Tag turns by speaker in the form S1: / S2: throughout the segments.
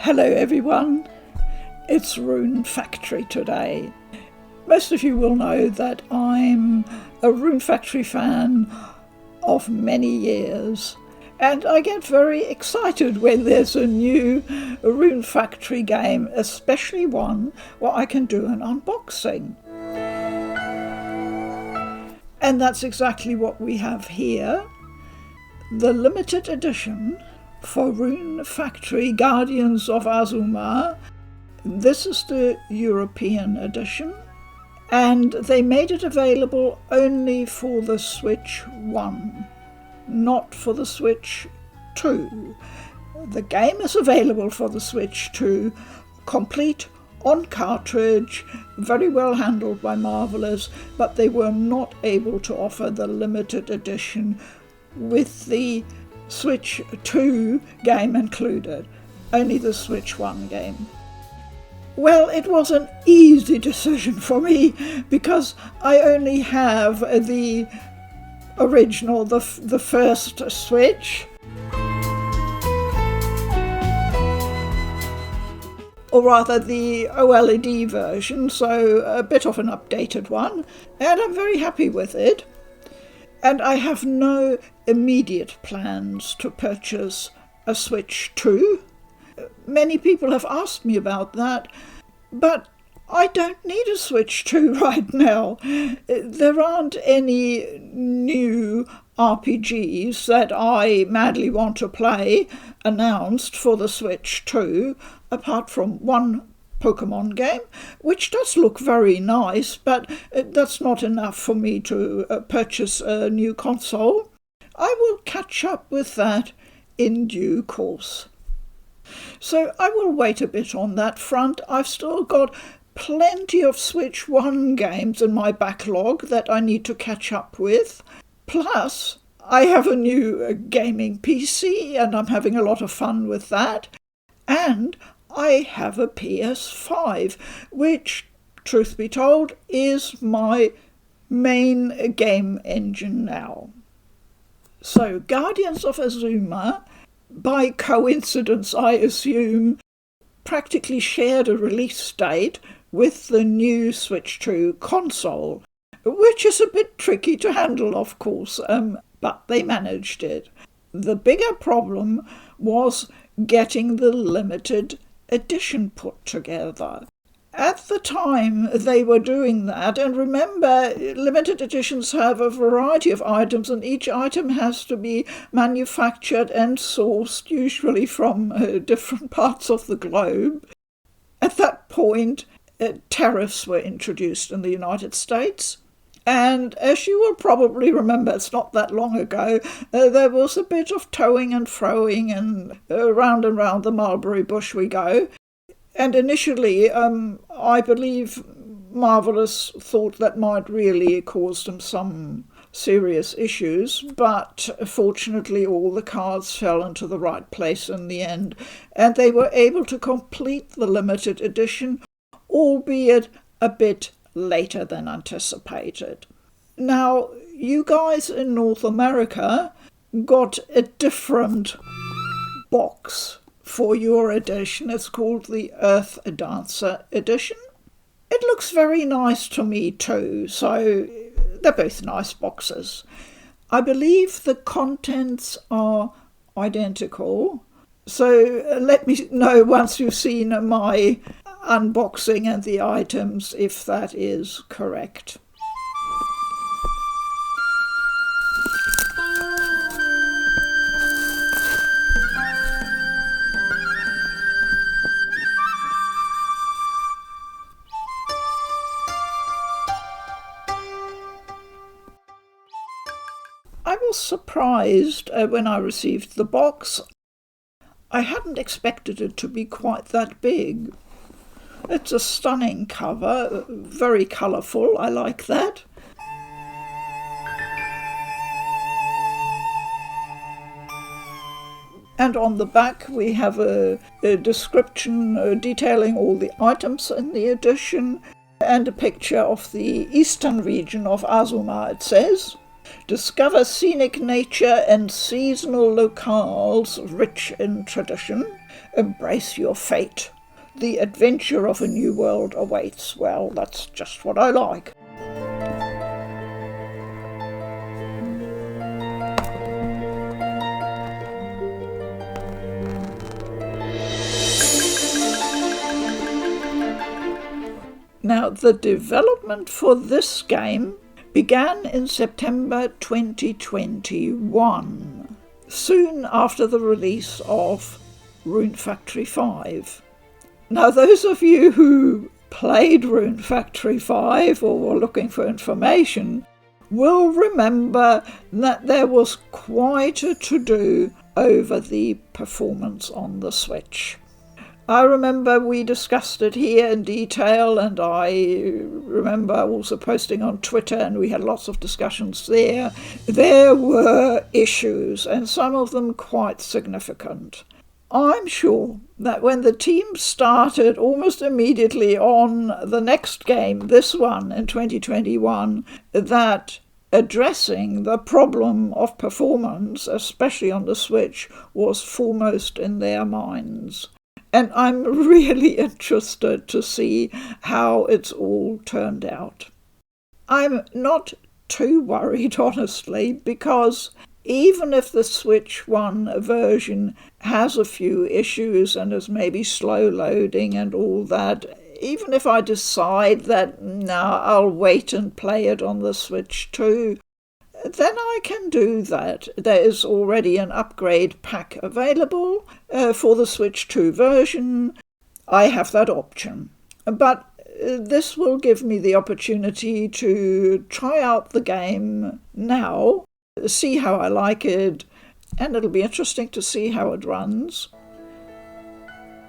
S1: Hello everyone, it's Rune Factory today. Most of you will know that I'm a Rune Factory fan of many years, and I get very excited when there's a new Rune Factory game, especially one where I can do an unboxing. And that's exactly what we have here, the limited edition for Rune Factory Guardians of Azuma. This is the European edition, and they made it available only for the Switch 1, not for the Switch 2. The game is available for the Switch 2, complete on cartridge, very well handled by Marvelous, but they were not able to offer the limited edition with the Switch 2 game included, only the Switch 1 game. Well, it was an easy decision for me because I only have the original, the first Switch, or rather the OLED version, so a bit of an updated one, and I'm very happy with it. And I have no immediate plans to purchase a Switch 2. Many people have asked me about that, but I don't need a Switch 2 right now. There aren't any new RPGs that I madly want to play announced for the Switch 2, apart from one Pokemon game, which does look very nice, but that's not enough for me to purchase a new console. I will catch up with that in due course. So I will wait a bit on that front. I've still got plenty of Switch 1 games in my backlog that I need to catch up with. Plus, I have a new gaming PC and I'm having a lot of fun with that. And I have a PS5, which, truth be told, is my main game engine now. So, Guardians of Azuma, by coincidence I assume, practically shared a release date with the new Switch 2 console, which is a bit tricky to handle, of course, but they managed it. The bigger problem was getting the limited edition put together. At the time they were doing that, and remember, limited editions have a variety of items and each item has to be manufactured and sourced, usually from different parts of the globe. At that point, tariffs were introduced in the United States. And as you will probably remember, it's not that long ago, there was a bit of toing and froing, and round the mulberry bush we go. And initially, I believe Marvelous thought that might really cause them some serious issues, but fortunately all the cards fell into the right place in the end, and they were able to complete the limited edition, albeit a bit later than anticipated. Now, you guys in North America got a different box for your edition. It's called the Earth Dancer edition. It looks very nice to me too, so they're both nice boxes. I believe the contents are identical, so let me know once you've seen my unboxing and the items if that is correct. I was surprised when I received the box. I hadn't expected it to be quite that big. It's a stunning cover, very colourful, I like that. And on the back we have a description detailing all the items in the edition, and a picture of the eastern region of Azuma, it says. Discover scenic nature and seasonal locales rich in tradition. Embrace your fate. The adventure of a new world awaits. Well, that's just what I like. Now, the development for this game began in September 2021, soon after the release of Rune Factory 5. Now, those of you who played Rune Factory 5 or were looking for information will remember that there was quite a to-do over the performance on the Switch. I remember we discussed it here in detail, and I remember also posting on Twitter, and we had lots of discussions there. There were issues, and some of them quite significant. I'm sure that when the team started almost immediately on the next game, this one in 2021, that addressing the problem of performance, especially on the Switch, was foremost in their minds. And I'm really interested to see how it's all turned out. I'm not too worried, honestly, because even if the Switch 1 version has a few issues and is maybe slow loading and all that, even if I decide that, I'll wait and play it on the Switch 2, then I can do that. There is already an upgrade pack available for the Switch 2 version. I have that option. But this will give me the opportunity to try out the game now, see how I like it, and it'll be interesting to see how it runs.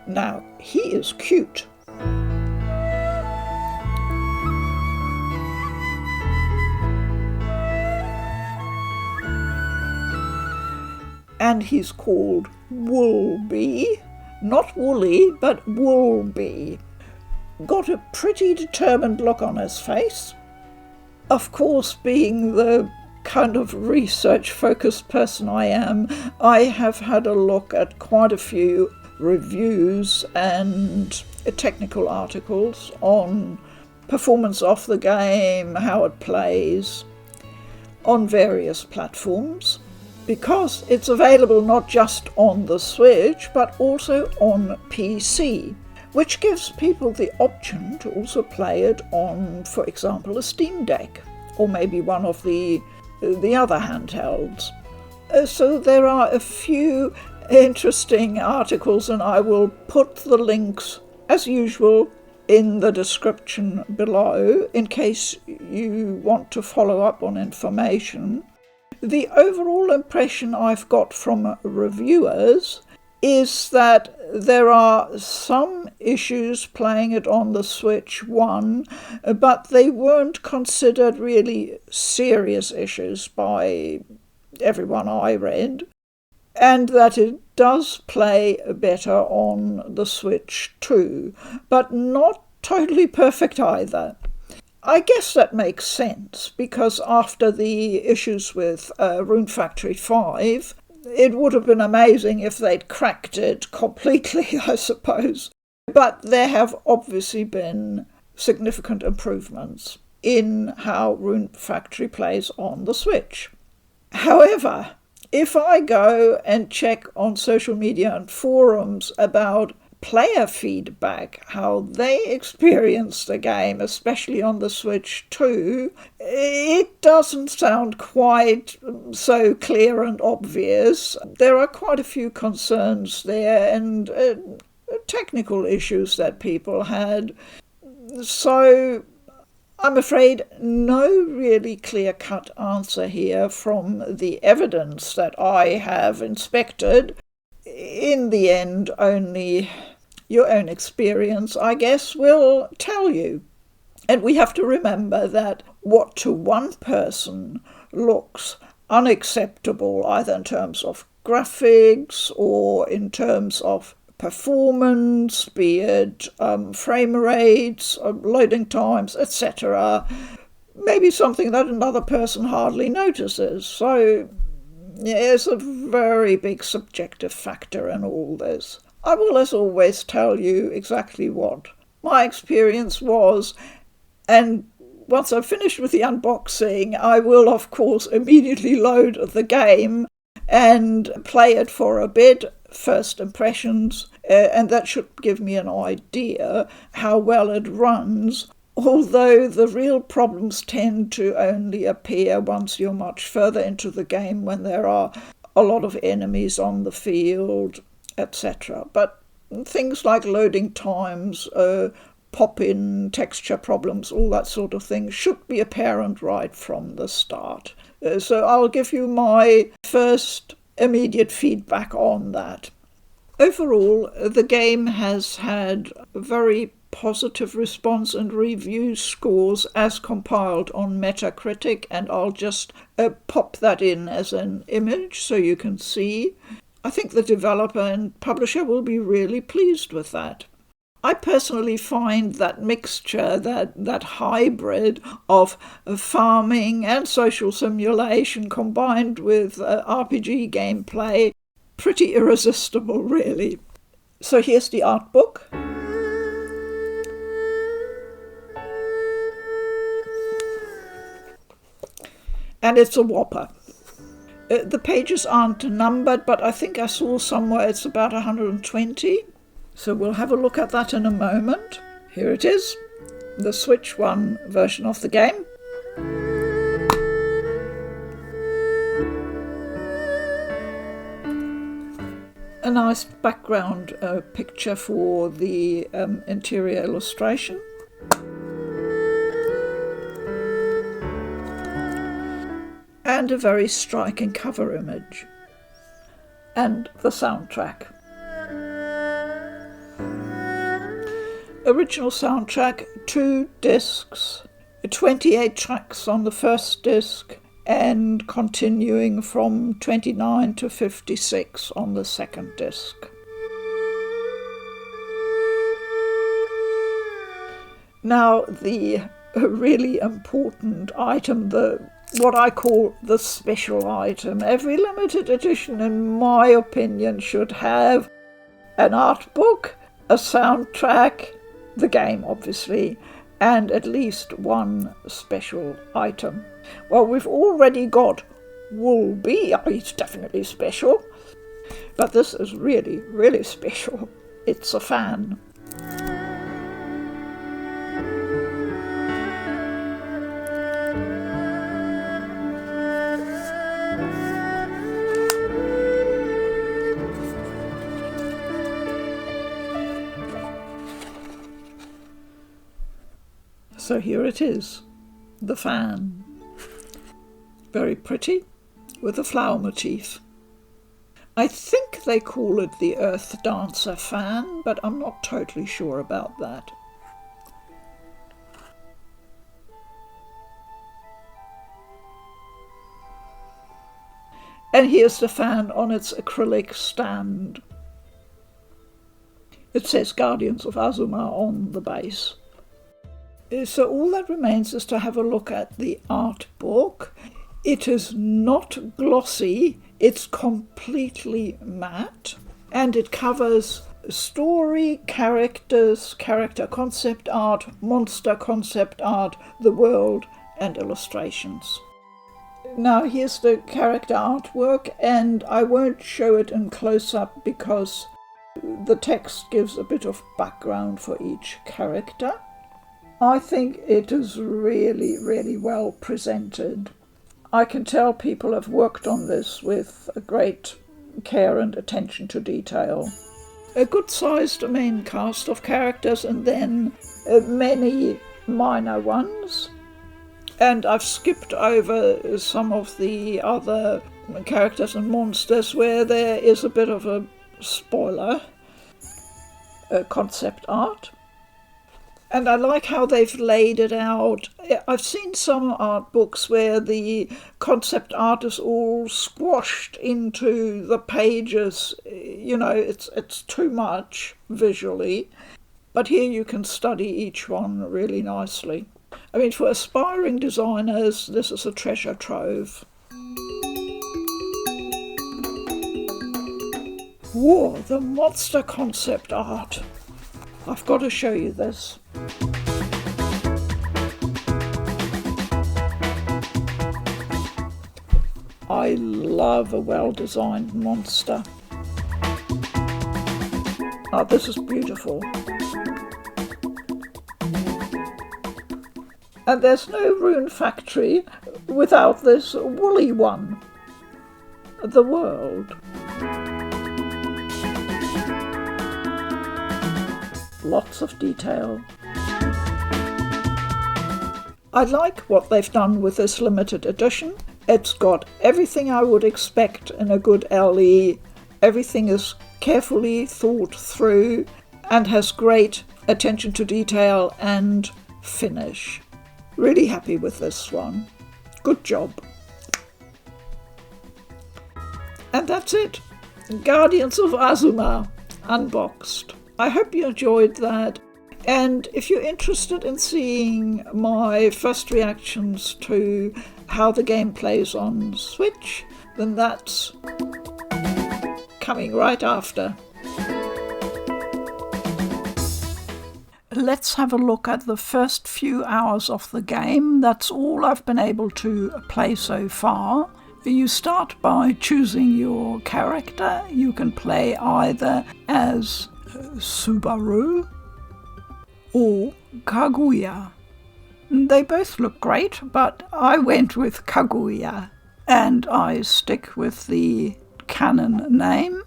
S1: Now, he is cute. And he's called Woolby, not Woolly, but Woolby. Got a pretty determined look on his face. Of course, being the kind of research-focused person I am, I have had a look at quite a few reviews and technical articles on performance of the game, how it plays, on various platforms, because it's available not just on the Switch, but also on PC, which gives people the option to also play it on, for example, a Steamdeck, or maybe one of the other handhelds. So there are a few interesting articles, and I will put the links, as usual, in the description below, in case you want to follow up on information. The overall impression I've got from reviewers is that there are some issues playing it on the Switch 1, but they weren't considered really serious issues by everyone I read, and that it does play better on the Switch 2, but not totally perfect either. I guess that makes sense, because after the issues with Rune Factory 5, it would have been amazing if they'd cracked it completely, I suppose. But there have obviously been significant improvements in how Rune Factory plays on the Switch. However, if I go and check on social media and forums about player feedback, how they experience the game, especially on the Switch 2, it doesn't sound quite so clear and obvious. There are quite a few concerns there and technical issues that people had. So I'm afraid no really clear-cut answer here from the evidence that I have inspected. In the end, only your own experience, I guess, will tell you. And we have to remember that what to one person looks unacceptable, either in terms of graphics or in terms of performance, be it frame rates, loading times, etc., maybe something that another person hardly notices. So there's a very big subjective factor in all this. I will, as always, tell you exactly what my experience was, and once I've finished with the unboxing, I will, of course, immediately load the game and play it for a bit, first impressions, and that should give me an idea how well it runs, although the real problems tend to only appear once you're much further into the game, when there are a lot of enemies on the field, etc. But things like loading times, pop-in texture problems, all that sort of thing should be apparent right from the start. So I'll give you my first immediate feedback on that. Overall, the game has had a very positive response and review scores as compiled on Metacritic, and I'll just pop that in as an image so you can see. I think the developer and publisher will be really pleased with that. I personally find that mixture, that hybrid of farming and social simulation combined with RPG gameplay pretty irresistible, really. So here's the art book. And it's a whopper. The pages aren't numbered, but I think I saw somewhere it's about 120. So we'll have a look at that in a moment. Here it is, the Switch 1 version of the game. A nice background picture for the interior illustration. And a very striking cover image. And the soundtrack. Original soundtrack, 2 discs, 28 tracks on the first disc, and continuing from 29 to 56 on the second disc. Now, the really important item, what I call the special item. Every limited edition, in my opinion, should have an art book, a soundtrack, the game obviously, and at least one special item. Well, we've already got Woolby. He's definitely special, but this is really, really special. It's a fan. So here it is, the fan. Very pretty, with a flower motif. I think they call it the Earth Dancer fan, but I'm not totally sure about that. And here's the fan on its acrylic stand. It says Guardians of Azuma on the base. So all that remains is to have a look at the art book. It is not glossy, it's completely matte, and it covers story, characters, character concept art, monster concept art, the world, and illustrations. Now here's the character artwork, and I won't show it in close-up because the text gives a bit of background for each character. I think it is really, really well presented. I can tell people have worked on this with a great care and attention to detail. A good-sized main cast of characters, and then many minor ones. And I've skipped over some of the other characters and monsters where there is a bit of a spoiler, concept art. And I like how they've laid it out. I've seen some art books where the concept art is all squashed into the pages. You know, it's too much visually. But here you can study each one really nicely. I mean, for aspiring designers, this is a treasure trove. Whoa, the monster concept art. I've got to show you this. I love a well-designed monster. Oh, this is beautiful. And there's no Rune Factory without this woolly one. The world. Lots of detail. I like what they've done with this limited edition. It's got everything I would expect in a good LE. Everything is carefully thought through and has great attention to detail and finish. Really happy with this one. Good job. And that's it. Guardians of Azuma unboxed. I hope you enjoyed that. And if you're interested in seeing my first reactions to how the game plays on Switch, then that's coming right after. Let's have a look at the first few hours of the game. That's all I've been able to play so far. You start by choosing your character. You can play either as Subaru or Kaguya. They both look great, but I went with Kaguya, and I stick with the canon name.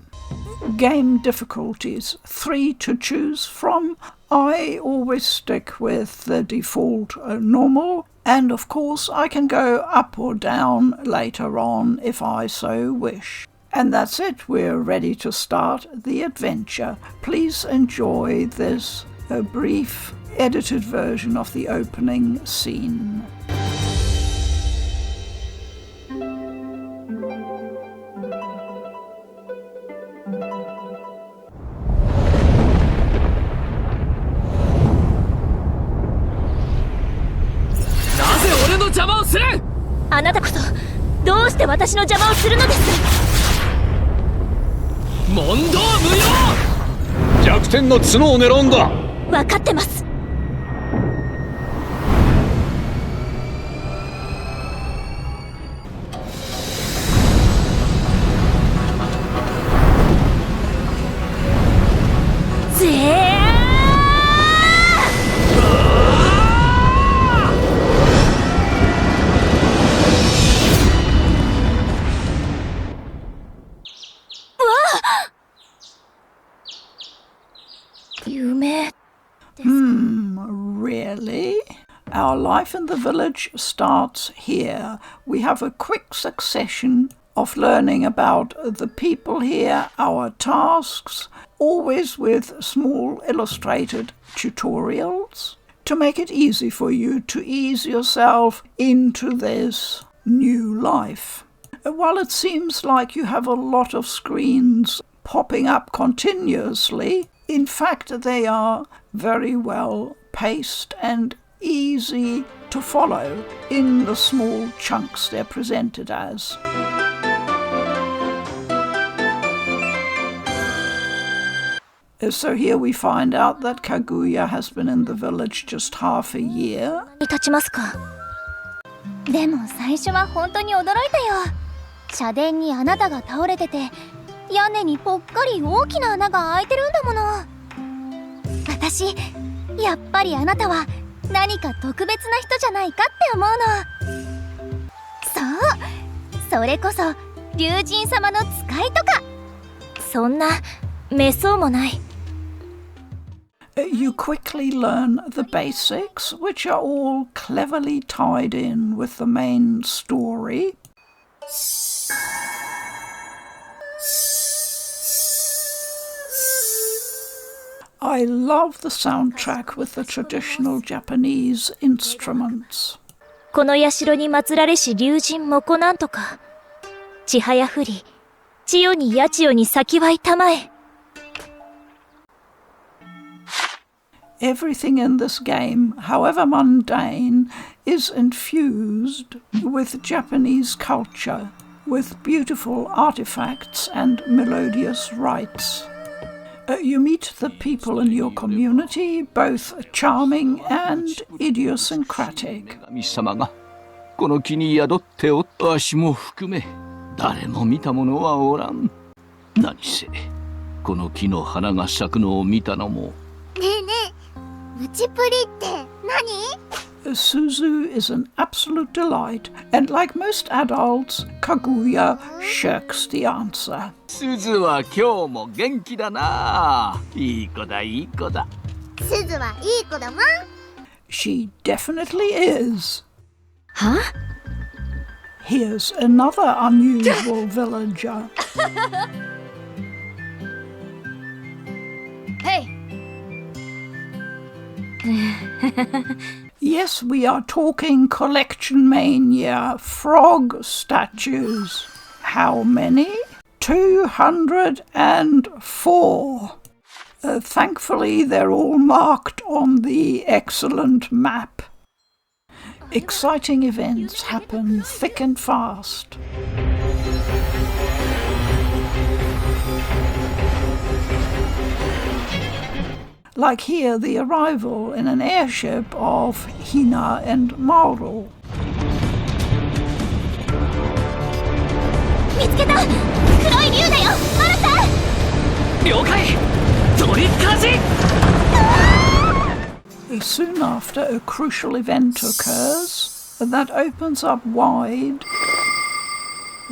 S1: Game difficulties, 3 to choose from. I always stick with the default normal, and of course I can go up or down later on if I so wish. And that's it, we're ready to start the adventure. Please enjoy this brief edited version of the opening scene. Really? Our life in the village starts here. We have a quick succession of learning about the people here, our tasks, always with small illustrated tutorials to make it easy for you to ease yourself into this new life. While it seems like you have a lot of screens popping up continuously, in fact they are very well paced and easy to follow in the small chunks they're presented as. So here we find out that Kaguya has been in the village just half a year.
S2: でも最初は本当に驚いたよ。社殿にあなたが倒れてて、屋根にぽっかり大きな穴が開いてるんだもの。私、やっぱりあなたは何か特別な人じゃないかって思うの。そう、それこそ竜神様の使いとか。そんなめそうもない。
S1: You quickly learn the basics, which are all cleverly tied in with the main story. I love the soundtrack with the traditional Japanese instruments.
S2: この社に祀られし竜神もこなんとか。ちはやふり、千代に八千代に先はいたまえ。
S1: Everything in this game, however mundane, is infused with Japanese culture. with beautiful artifacts and melodious rites. You meet the people in your community, both charming and idiosyncratic.
S3: この木に宿っておったわしも含め誰も見た者はおらん。何せこの木の花が咲くのを見たのも。
S2: ねえねえ、ムチプリって何？
S1: Suzu is an absolute delight, and like most adults, Kaguya shirks the answer.
S3: すずは今日も元気だな。いい子だいい子だ。
S2: すずはいい子だわ。
S1: She definitely is.
S2: Huh?
S1: Here's another unusual villager.
S2: Hey!
S1: Yes, we are talking collection mania, frog statues. How many? 204. Thankfully, they're all marked on the excellent map. Exciting events happen thick and fast. Like here, the arrival in an airship of Hina and Maru.
S2: 見つけた！黒い竜だよ！マルさん！
S3: 了解！取りかじ！
S1: Soon after, a crucial event occurs that opens up wide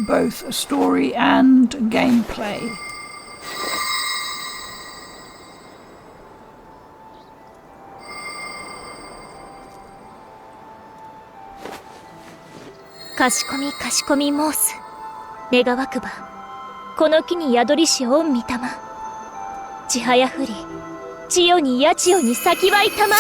S1: both story and gameplay.
S2: Kashikomi kashikomi申す。願わくば、この木に宿りし御御霊。ちはやふり、千代に八千代に咲きわいたま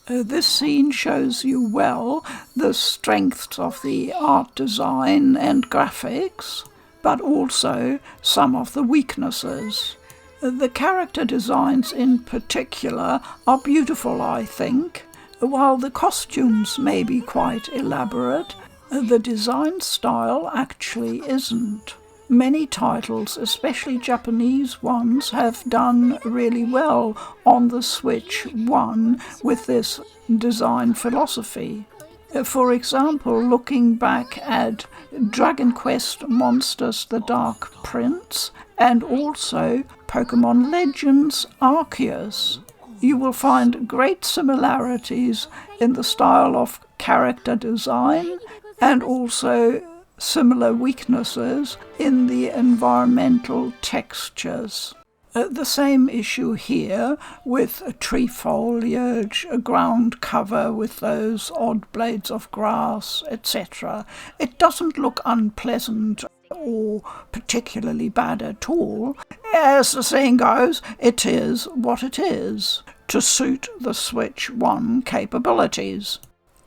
S2: え。
S1: This scene shows you well the strengths of the art design and graphics, but also some of the weaknesses. The character designs in particular are beautiful, I think. While the costumes may be quite elaborate, the design style actually isn't. Many titles, especially Japanese ones, have done really well on the Switch 1 with this design philosophy. For example, looking back at Dragon Quest Monsters the Dark Prince and also Pokemon Legends Arceus, you will find great similarities in the style of character design and also similar weaknesses in the environmental textures. The same issue here with tree foliage, a ground cover with those odd blades of grass, etc. It doesn't look unpleasant or particularly bad at all. As the saying goes, it is what it is, to suit the Switch 1 capabilities.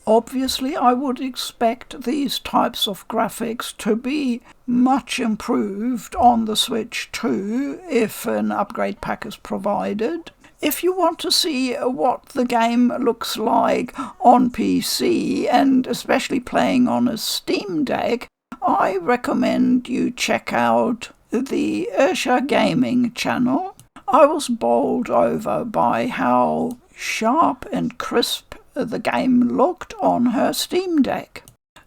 S1: Obviously, I would expect these types of graphics to be much improved on the Switch 2 if an upgrade pack is provided. If you want to see what the game looks like on PC, and especially playing on a Steamdeck, I recommend you check out the Ursha Gaming channel. I was bowled over by how sharp and crisp the game looked on her Steamdeck.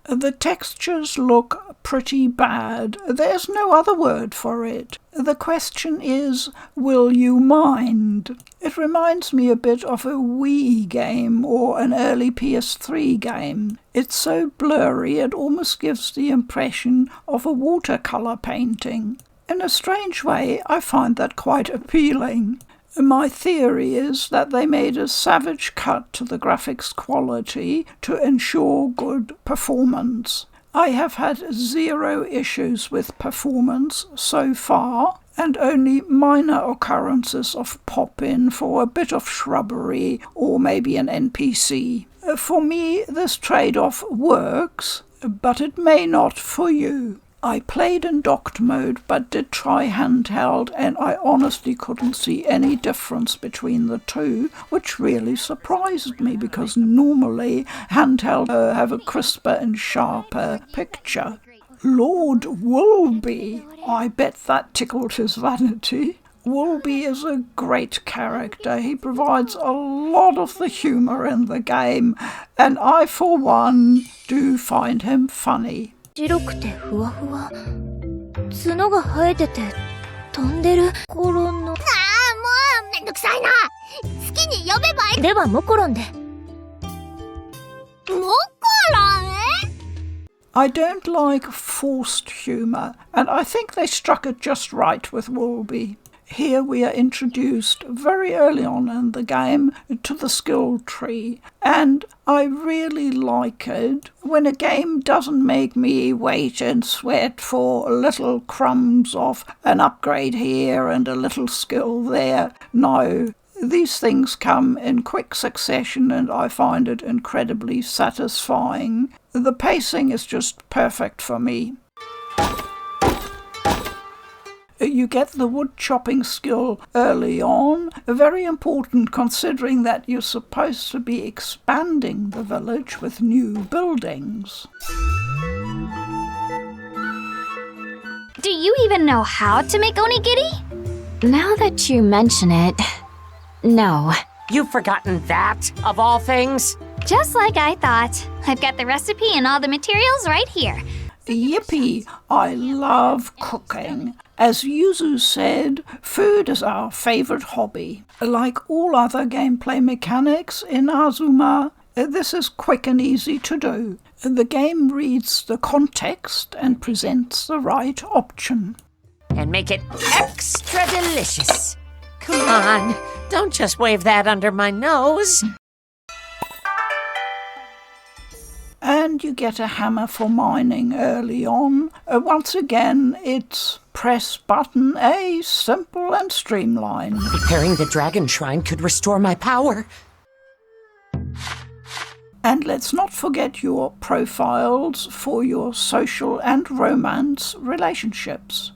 S1: The textures look pretty bad. There's no other word for it. The question is, will you mind? It reminds me a bit of a Wii game or an early PS3 game. It's so blurry it almost gives the impression of a watercolour painting. In a strange way, I find that quite appealing. My theory is that they made a savage cut to the graphics quality to ensure good performance. I have had 0 issues with performance so far, and only minor occurrences of pop-in for a bit of shrubbery or maybe an NPC. For me, this trade-off works, but it may not for you. I played in docked mode but did try handheld, and I honestly couldn't see any difference between the two, which really surprised me because normally handheld have a crisper and sharper picture. Lord Woolby. I bet that tickled his vanity. Woolby is a great character. He provides a lot of the humour in the game, and I, for one, do find him funny.
S2: 白くてふわふわ。角が生えてて飛んでるコロンの。ああ、もうめんどくさいな。好きに呼べばいい。ではモコロンで。モコロン
S1: ？I don't like forced humour, and I think they struck it just right with Woolby. Here we are introduced very early on in the game to the skill tree, and I really like it when a game doesn't make me wait and sweat for little crumbs of an upgrade here and a little skill there. No, these things come in quick succession, and I find it incredibly satisfying. The pacing is just perfect for me. You get the wood chopping skill early on, very important considering that you're supposed to be expanding the village with new buildings.
S2: Do you even know how to make onigiri?
S4: Now that you mention it, no.
S5: You've forgotten that, of all things?
S2: Just like I thought. I've got the recipe and all the materials right here.
S1: Yippee! I love cooking. As Yuzu said, food is our favourite hobby. Like all other gameplay mechanics in Azuma, this is quick and easy to do. The game reads the context and presents the right option.
S5: And make it extra delicious. Come on, don't just wave that under my nose.
S1: And you get a hammer for mining early on. Once again, it's press button A, simple and streamlined.
S5: Repairing the dragon shrine could restore my power.
S1: And let's not forget your profiles for your social and romance relationships.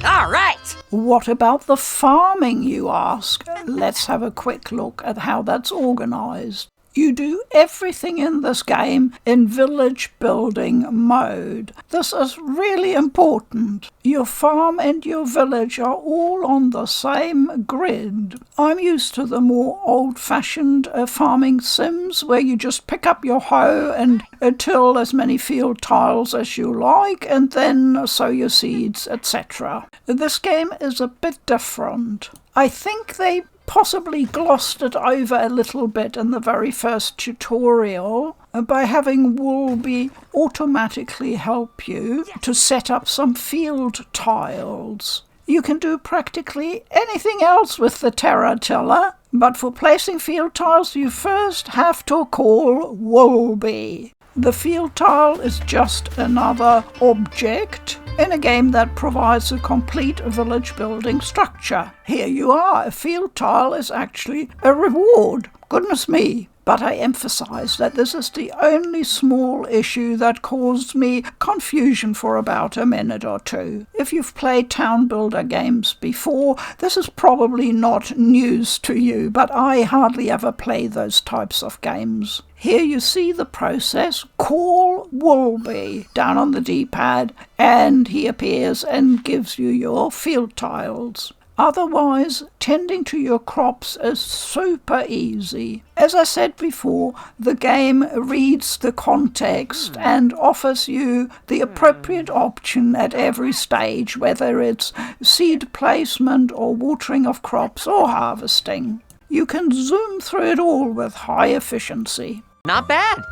S5: All right!
S1: What about the farming, you ask? Let's have a quick look at how that's organised. You do everything in this game in village building mode. This is really important. Your farm and your village are all on the same grid. I'm used to the more old-fashioned farming sims where you just pick up your hoe and till as many field tiles as you like and then sow your seeds, etc. This game is a bit different. I think they possibly glossed it over a little bit in the very first tutorial by having Woolby automatically help you to set up some field tiles. You can do practically anything else with the Terra Tiller, but for placing field tiles you first have to call Woolby. The field tile is just another object in a game that provides a complete village building structure. Here you are, a field tile is actually a reward. Goodness me. But I emphasise that this is the only small issue that caused me confusion for about a minute or two. If you've played town builder games before, this is probably not news to you, but I hardly ever play those types of games. Here you see the process. Call Woolby down on the D-pad, and he appears and gives you your field tiles. Otherwise, tending to your crops is super easy. As I said before, the game reads the context and offers you the appropriate option at every stage, whether it's seed placement or watering of crops or harvesting. You can zoom through it all with high efficiency.
S5: Not bad.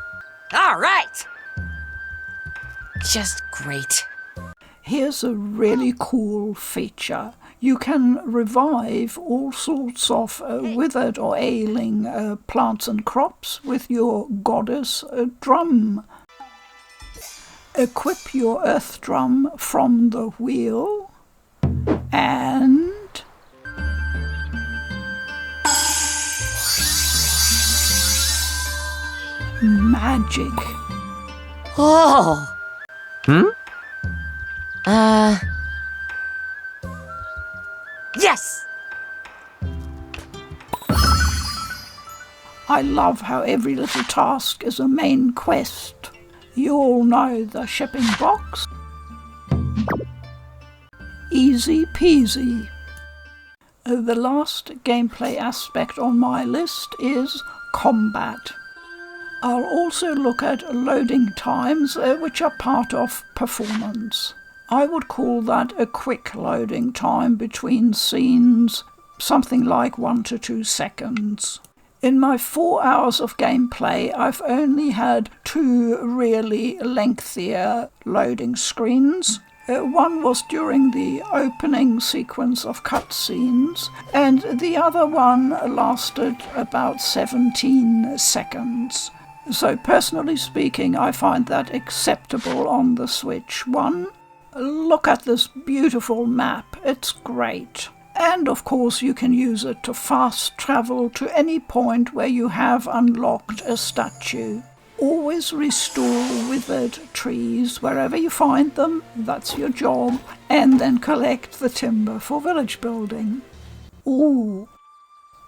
S5: All right. Just great.
S1: Here's a really cool feature. You can revive all sorts of withered or ailing plants and crops with your goddess drum. Equip your earth drum from the wheel and magic.
S5: Oh. Yes!
S1: I love how every little task is a main quest. You all know the shipping box. Easy peasy. The last gameplay aspect on my list is combat. I'll also look at loading times, which are part of performance. I would call that a quick loading time between scenes, something like 1 to 2 seconds. In my 4 hours of gameplay, I've only had 2 really lengthier loading screens. One was during the opening sequence of cutscenes, and the other one lasted about 17 seconds. So personally speaking, I find that acceptable on the Switch One. Look at this beautiful map, it's great. And of course you can use it to fast travel to any point where you have unlocked a statue. Always restore withered trees wherever you find them, that's your job, and then collect the timber for village building. Ooh.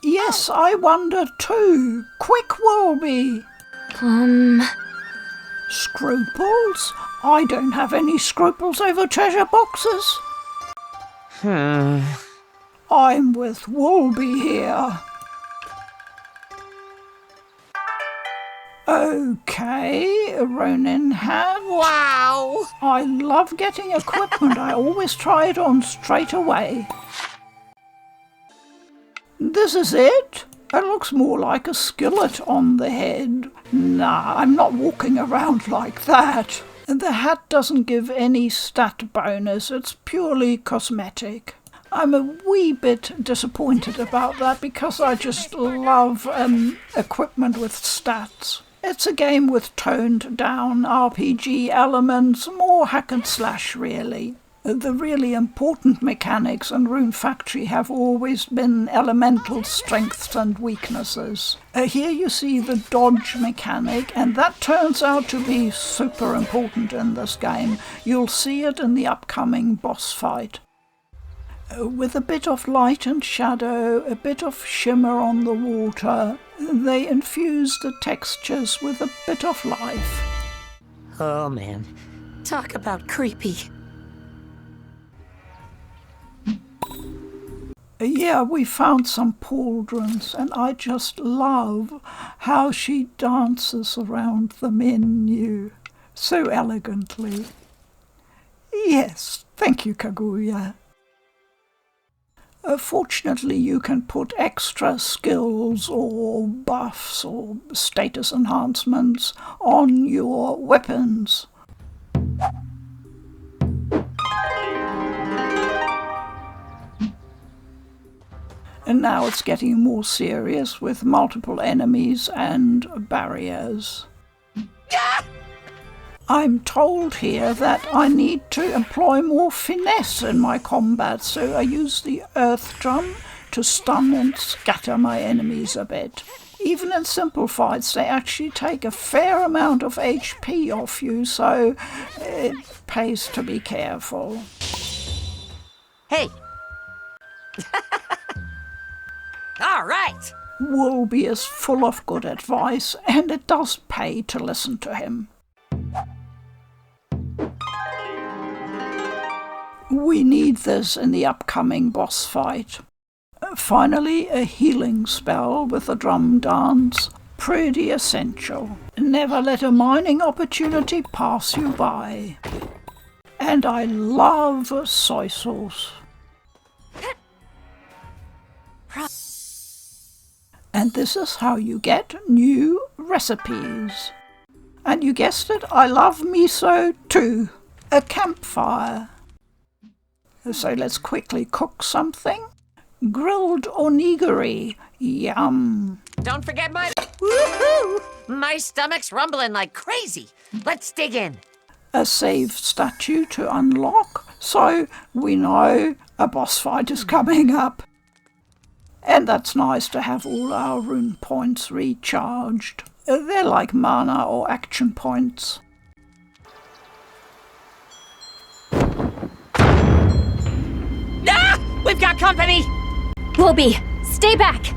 S1: Yes, I wonder too. Quick, Woolby! Scruples? I don't have any scruples over treasure boxes. I'm with Woolby here. Okay, Ronin hat.
S5: Wow!
S1: I love getting equipment. I always try it on straight away. This is it? It looks more like a skillet on the head. Nah, I'm not walking around like that. The hat doesn't give any stat bonus, it's purely cosmetic. I'm a wee bit disappointed about that because I just love equipment with stats. It's a game with toned down RPG elements, more hack and slash really. The really important mechanics in Rune Factory have always been elemental strengths and weaknesses. Here you see the dodge mechanic, and that turns out to be super important in this game. You'll see it in the upcoming boss fight. With a bit of light and shadow, a bit of shimmer on the water, they infuse the textures with a bit of life.
S5: Oh man, talk about creepy.
S1: Yeah, we found some pauldrons, and I just love how she dances around the menu so elegantly. Yes, thank you, Kaguya. Fortunately, you can put extra skills or buffs or status enhancements on your weapons. And now it's getting more serious with multiple enemies and barriers. I'm told here that I need to employ more finesse in my combat, so I use the earth drum to stun and scatter my enemies a bit. Even in simple fights, they actually take a fair amount of HP off you, so it pays to be careful.
S5: Hey! All right!
S1: Woolby is full of good advice, and it does pay to listen to him. We need this in the upcoming boss fight. Finally, a healing spell with a drum dance. Pretty essential. Never let a mining opportunity pass you by. And I love soy sauce. And this is how you get new recipes. And you guessed it, I love miso too. A campfire. So let's quickly cook something. Grilled onigiri. Yum.
S5: Don't forget my... Woohoo! My stomach's rumbling like crazy. Let's dig in.
S1: A saved statue to unlock. So we know a boss fight is coming up. And that's nice to have all our rune points recharged. They're like mana or action points.
S5: Ah! We've got company!
S4: Woolby, stay back!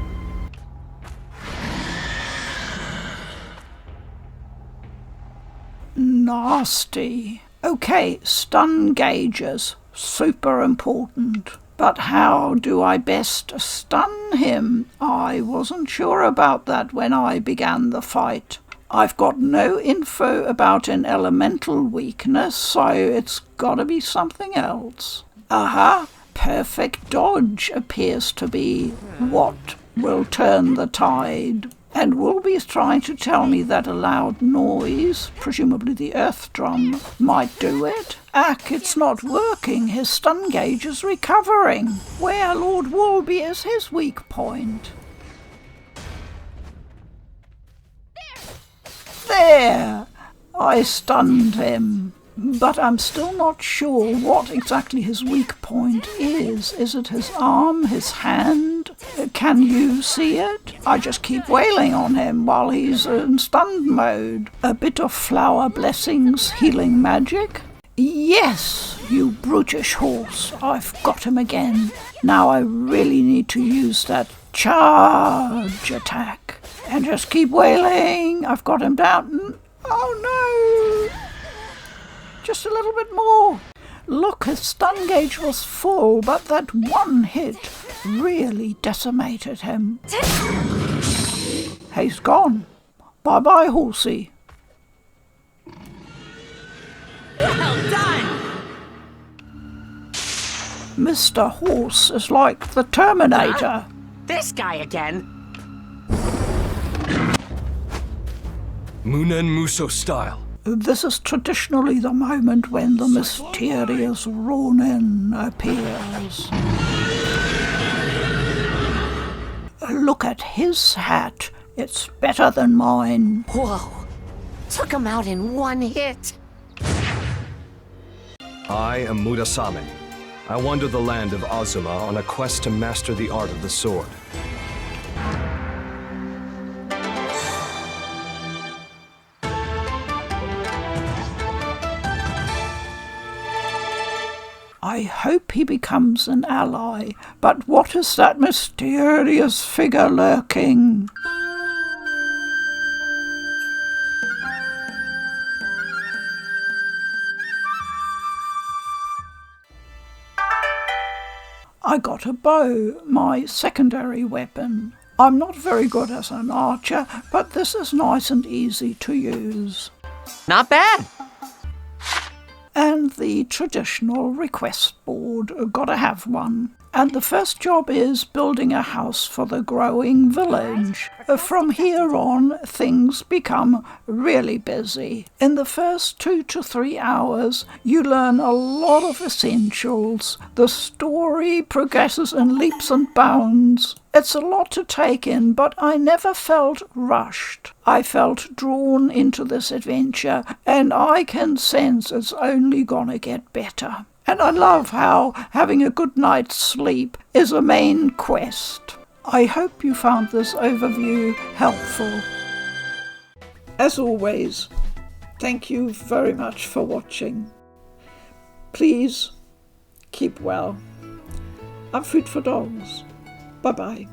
S1: Nasty. Okay, stun gauges. super important. But how do I best stun him? I wasn't sure about that when I began the fight. I've got no info about an elemental weakness, so it's gotta be something else. Aha! Perfect dodge appears to be what will turn the tide. And Woolby's trying to tell me that a loud noise, presumably the earth drum, might do it. Ack, it's not working. His stun gauge is recovering. Where, Lord Woolby, is his weak point? There! I stunned him. But I'm still not sure what exactly his weak point is. Is it his arm, his hand? Can you see it? I just keep wailing on him while he's in stunned mode. A bit of flower blessings, healing magic? Yes, you brutish horse. I've got him again. Now I really need to use that charge attack. And just keep wailing. I've got him down. Oh no! Just a little bit more. Look, his stun gauge was full, but that one hit really decimated him. He's gone. Bye-bye, horsey.
S5: Well done!
S1: Mr. Horse is like the Terminator.
S5: This guy again?
S6: Munen Muso style.
S1: This is traditionally the moment when the mysterious Ronin appears. Look at his hat. It's better than mine.
S5: Whoa. Took him out in one hit.
S6: I am Murasame. I wander the land of Azuma on a quest to master the art of the sword.
S1: I hope he becomes an ally, but what is that mysterious figure lurking? I got a bow, my secondary weapon. I'm not very good as an archer, but this is nice and easy to use.
S5: Not bad.
S1: And the traditional request board, gotta have one. And the first job is building a house for the growing village. From here on, things become really busy. In the first 2 to 3 hours, you learn a lot of essentials. The story progresses in leaps and bounds. It's a lot to take in, but I never felt rushed. I felt drawn into this adventure, and I can sense it's only gonna get better. And I love how having a good night's sleep is a main quest. I hope you found this overview helpful. As always, thank you very much for watching. Please keep well. I'm Food for Dogs. Bye-bye.